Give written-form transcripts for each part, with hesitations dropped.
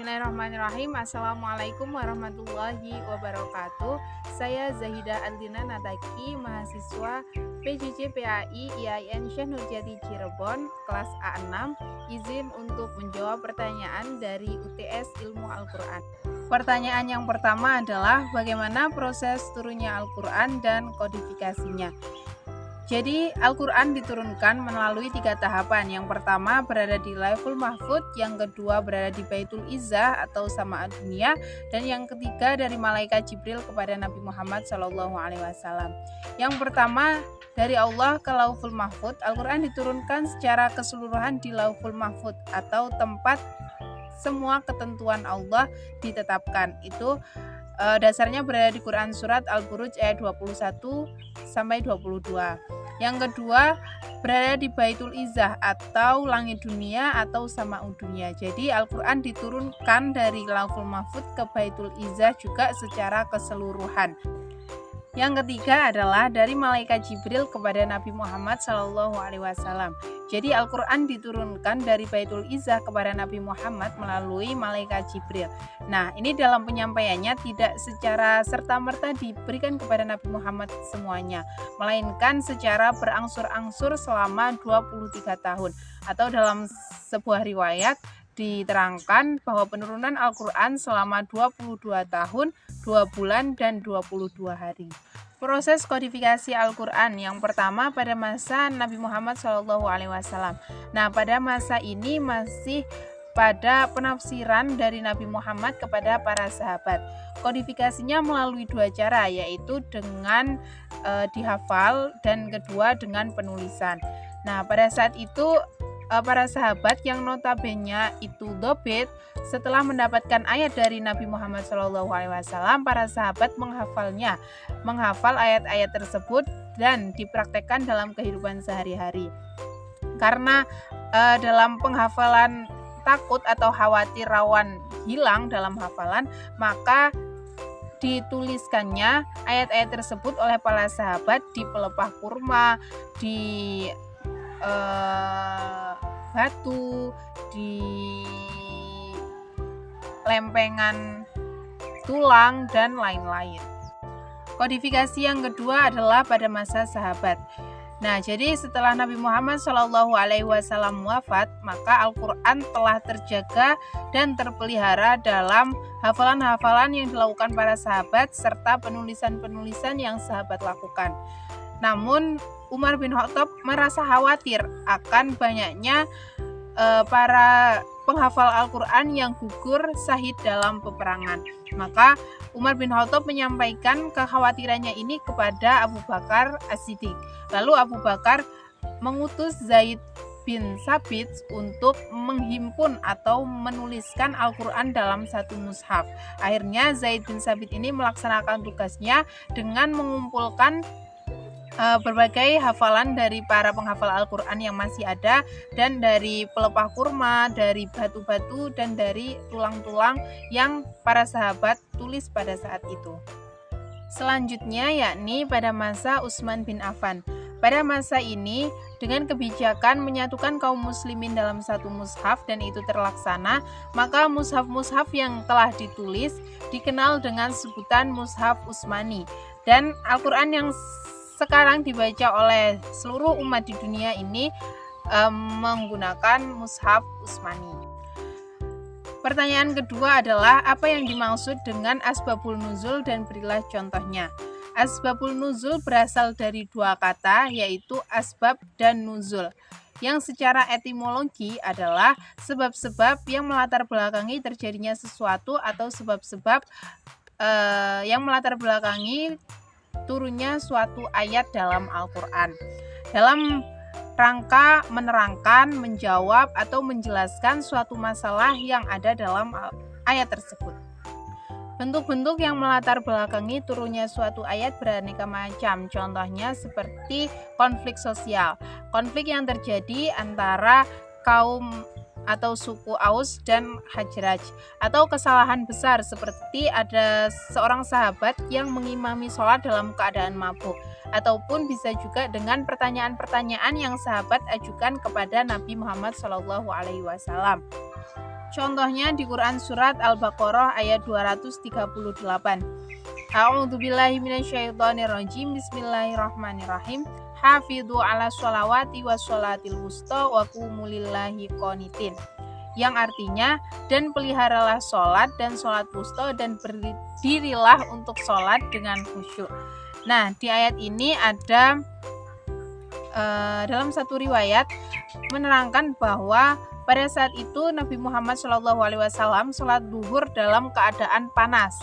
Bismillahirrahmanirrahim. Assalamualaikum warahmatullahi wabarakatuh. Saya Zahida Aldina Nataki, mahasiswa PJJ PAI IAIN Syekh Nurjati Cirebon, kelas A6. Izin untuk menjawab pertanyaan dari UTS Ilmu Al-Quran. Pertanyaan yang pertama adalah bagaimana proses turunnya Al-Quran dan kodifikasinya. Jadi Al-Quran diturunkan melalui 3 tahapan. Yang pertama berada di Lauhul Mahfudz, yang kedua berada di Baitul Izzah atau Sama Dunia, dan yang ketiga dari Malaikat Jibril kepada Nabi Muhammad SAW. Yang pertama dari Allah ke Lauhul Mahfudz, Al-Quran diturunkan secara keseluruhan di Lauhul Mahfudz atau tempat semua ketentuan Allah ditetapkan. Itu dasarnya berada di Quran Surat Al-Buruj ayat 21 sampai 22. Yang kedua berada di Baitul Izzah atau langit dunia atau Sama dunia. Jadi Al-Quran diturunkan dari Lauhul Mahfudz ke Baitul Izzah juga secara keseluruhan. Yang ketiga adalah dari Malaikat Jibril kepada Nabi Muhammad SAW. Jadi Al-Quran diturunkan dari Baitul Izzah kepada Nabi Muhammad melalui Malaikat Jibril. Nah, ini dalam penyampaiannya tidak secara serta-merta diberikan kepada Nabi Muhammad semuanya, melainkan secara berangsur-angsur selama 23 tahun. Atau dalam sebuah riwayat diterangkan bahwa penurunan Al-Quran selama 22 tahun, 2 bulan, dan 22 hari. Proses kodifikasi Al-Quran yang pertama pada masa Nabi Muhammad SAW. Nah, pada masa ini masih pada penafsiran dari Nabi Muhammad kepada para sahabat. Kodifikasinya melalui 2 cara, yaitu dengan dihafal dan kedua dengan penulisan. Nah, pada saat itu para sahabat yang notabene itu dobit, setelah mendapatkan ayat dari Nabi Muhammad SAW, para sahabat menghafal ayat-ayat tersebut dan dipraktekkan dalam kehidupan sehari-hari. Karena dalam penghafalan takut atau khawatir rawan hilang dalam hafalan, maka dituliskannya ayat-ayat tersebut oleh para sahabat di pelepah kurma, di batu, di lempengan tulang, dan lain-lain. Kodifikasi yang kedua adalah pada masa sahabat. Nah, jadi setelah Nabi Muhammad SAW wafat, maka Al-Quran telah terjaga dan terpelihara dalam hafalan-hafalan yang dilakukan para sahabat serta penulisan-penulisan yang sahabat lakukan. Namun Umar bin Khattab merasa khawatir akan banyaknya para penghafal Al-Quran yang gugur syahid dalam peperangan. Maka Umar bin Khattab menyampaikan kekhawatirannya ini kepada Abu Bakar As-Siddiq. Lalu Abu Bakar mengutus Zaid bin Sabit untuk menghimpun atau menuliskan Al-Quran dalam satu mushaf. Akhirnya Zaid bin Sabit ini melaksanakan tugasnya dengan mengumpulkan berbagai hafalan dari para penghafal Al-Quran yang masih ada, dan dari pelepah kurma, dari batu-batu, dan dari tulang-tulang yang para sahabat tulis pada saat itu. Selanjutnya yakni pada masa Utsman bin Affan. Pada masa ini, dengan kebijakan menyatukan kaum muslimin dalam satu mushaf dan itu terlaksana, maka mushaf-mushaf yang telah ditulis dikenal dengan sebutan mushaf Utsmani. Dan Al-Quran yang sekarang dibaca oleh seluruh umat di dunia ini menggunakan mushaf Utsmani. Pertanyaan kedua adalah apa yang dimaksud dengan asbabul nuzul dan berilah contohnya. Asbabul nuzul berasal dari 2 kata, yaitu asbab dan nuzul, yang secara etimologi adalah sebab-sebab yang melatar belakangi terjadinya sesuatu atau sebab-sebab yang melatar belakangi turunnya suatu ayat dalam Al-Quran dalam rangka menerangkan, menjawab, atau menjelaskan suatu masalah yang ada dalam ayat tersebut. Bentuk-bentuk yang melatar belakangi turunnya suatu ayat beraneka macam. Contohnya seperti konflik sosial, konflik yang terjadi antara kaum atau suku Aus dan Khazraj, atau kesalahan besar seperti ada seorang sahabat yang mengimami sholat dalam keadaan mabuk, ataupun bisa juga dengan pertanyaan-pertanyaan yang sahabat ajukan kepada Nabi Muhammad SAW. Contohnya di Quran surat Al-Baqarah ayat 238. A'udzubillahi minasyaitonirrajim. Bismillahirrahmanirrahim. Hafidhu 'ala sholawati wassolatil wusta wa qumu lillahi qanitin. Yang artinya, dan peliharalah sholat dan sholat wusta dan berdirilah untuk sholat dengan khusyuk. Nah, di ayat ini ada dalam satu riwayat menerangkan bahwa pada saat itu Nabi Muhammad SAW sholat duhur dalam keadaan panas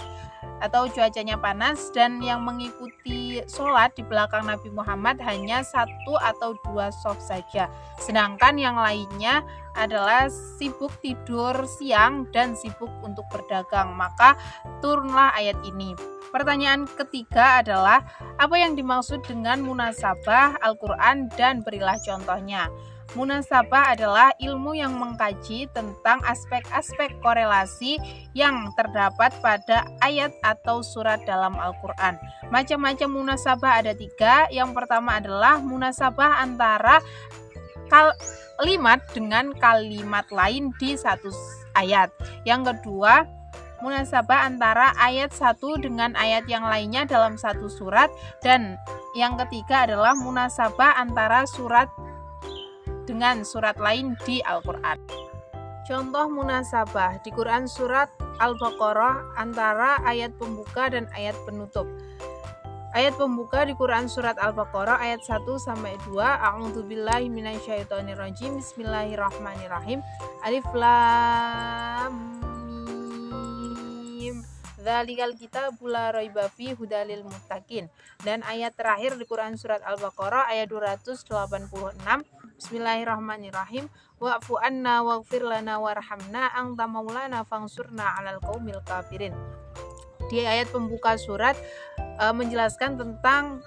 atau cuacanya panas, dan yang mengikuti sholat di belakang Nabi Muhammad hanya 1 atau 2 shaf saja, sedangkan yang lainnya adalah sibuk tidur siang dan sibuk untuk berdagang. Maka turunlah ayat ini. Pertanyaan ketiga adalah, apa yang dimaksud dengan munasabah Al-Quran dan berilah contohnya. Munasabah adalah ilmu yang mengkaji tentang aspek-aspek korelasi yang terdapat pada ayat atau surat dalam Al-Quran. Macam-macam munasabah ada 3. Yang pertama adalah munasabah antara kalimat dengan kalimat lain di satu ayat. Yang kedua, munasabah antara ayat 1 dengan ayat yang lainnya dalam satu surat. Dan yang ketiga adalah munasabah antara surat dengan surat lain di Al-Quran. Contoh munasabah di Quran surat Al-Baqarah antara ayat pembuka dan ayat penutup. Ayat pembuka di Quran surat Al-Baqarah ayat 1-2. A'udzubillahi minasyaitonirrajim. Bismillahirrahmanirrahim. Alif lam mim. Dzalikal kitabu la raiba fihi hudalil muttaqin. Dan ayat terakhir di Quran surat Al-Baqarah ayat 286. Bismillahirrahmanirrahim. Wa'fu anna waghfir lana warhamna anta maulana fangsurna 'alal qaumil kafirin. Di ayat pembuka surat menjelaskan tentang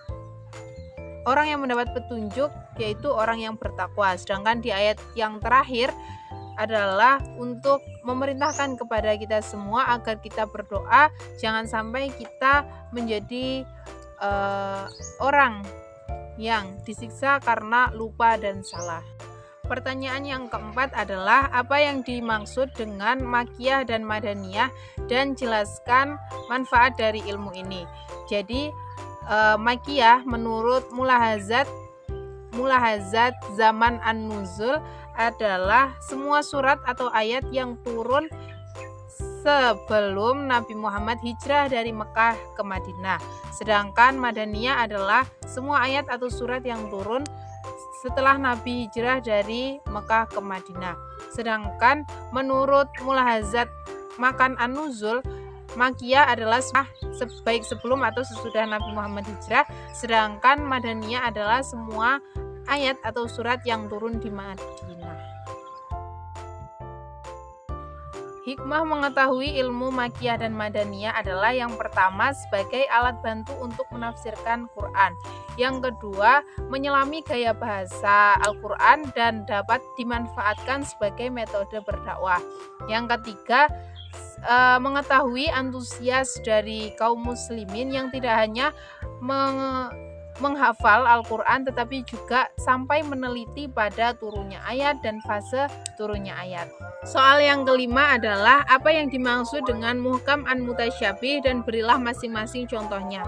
orang yang mendapat petunjuk, yaitu orang yang bertakwa. Sedangkan di ayat yang terakhir adalah untuk memerintahkan kepada kita semua agar kita berdoa, jangan sampai kita menjadi orang yang disiksa karena lupa dan salah. Pertanyaan yang keempat adalah, apa yang dimaksud dengan makiyah dan madaniyah, dan jelaskan manfaat dari ilmu ini. Jadi makiyah menurut mulahazat zaman an-nuzul adalah semua surat atau ayat yang turun sebelum Nabi Muhammad hijrah dari Mekah ke Madinah. Sedangkan Madaniyah adalah semua ayat atau surat yang turun setelah Nabi hijrah dari Mekah ke Madinah. Sedangkan menurut mulahazat makan an-nuzul, Makiyah adalah baik sebelum atau sesudah Nabi Muhammad hijrah. Sedangkan Madaniyah adalah semua ayat atau surat yang turun di Madinah. Hikmah mengetahui ilmu Makiyah dan Madaniyah adalah, yang pertama, sebagai alat bantu untuk menafsirkan Quran. Yang kedua, menyelami gaya bahasa Al-Quran dan dapat dimanfaatkan sebagai metode berdakwah. Yang ketiga, mengetahui antusias dari kaum muslimin yang tidak hanya menghafal Al-Quran tetapi juga sampai meneliti pada turunnya ayat dan fase turunnya ayat. Soal yang kelima adalah, apa yang dimaksud dengan muhkam dan mutasyabih, dan berilah masing-masing contohnya.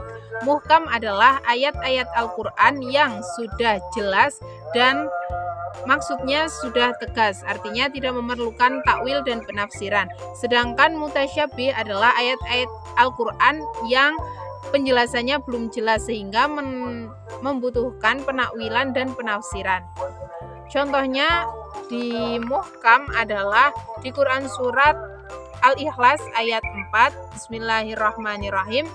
Muhkam adalah ayat-ayat Al-Quran yang sudah jelas dan maksudnya sudah tegas, artinya tidak memerlukan takwil dan penafsiran. Sedangkan mutasyabih adalah ayat-ayat Al-Quran yang penjelasannya belum jelas sehingga membutuhkan penakwilan dan penafsiran. Contohnya di muhkam adalah di Quran surat Al-Ikhlas ayat 4. Bismillahirrahmanirrahim.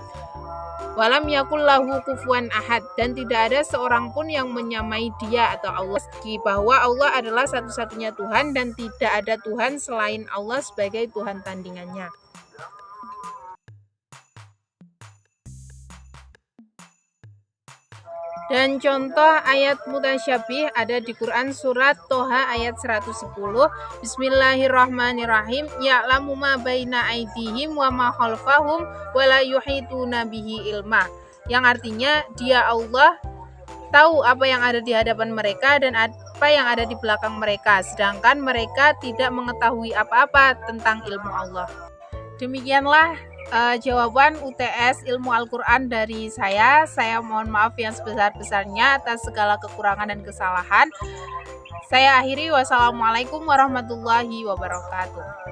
Walam yakul lahu kufuwan ahad, dan tidak ada seorang pun yang menyamai dia atau Allah, bahwa Allah adalah satu-satunya Tuhan dan tidak ada Tuhan selain Allah sebagai Tuhan tandingannya. Dan contoh ayat mutasyabih ada di Quran surat Toha ayat 110. Bismillahirrahmanirrahim. Ya'lamu ma baina aydihim wa ma khalfahum wa la yuhituna bihi ilma. Yang artinya, dia Allah tahu apa yang ada di hadapan mereka dan apa yang ada di belakang mereka, sedangkan mereka tidak mengetahui apa-apa tentang ilmu Allah. Demikianlah jawaban UTS Ilmu Al-Quran dari saya. Saya mohon maaf yang sebesar-besarnya atas segala kekurangan dan kesalahan. Saya akhiri, wassalamualaikum warahmatullahi wabarakatuh.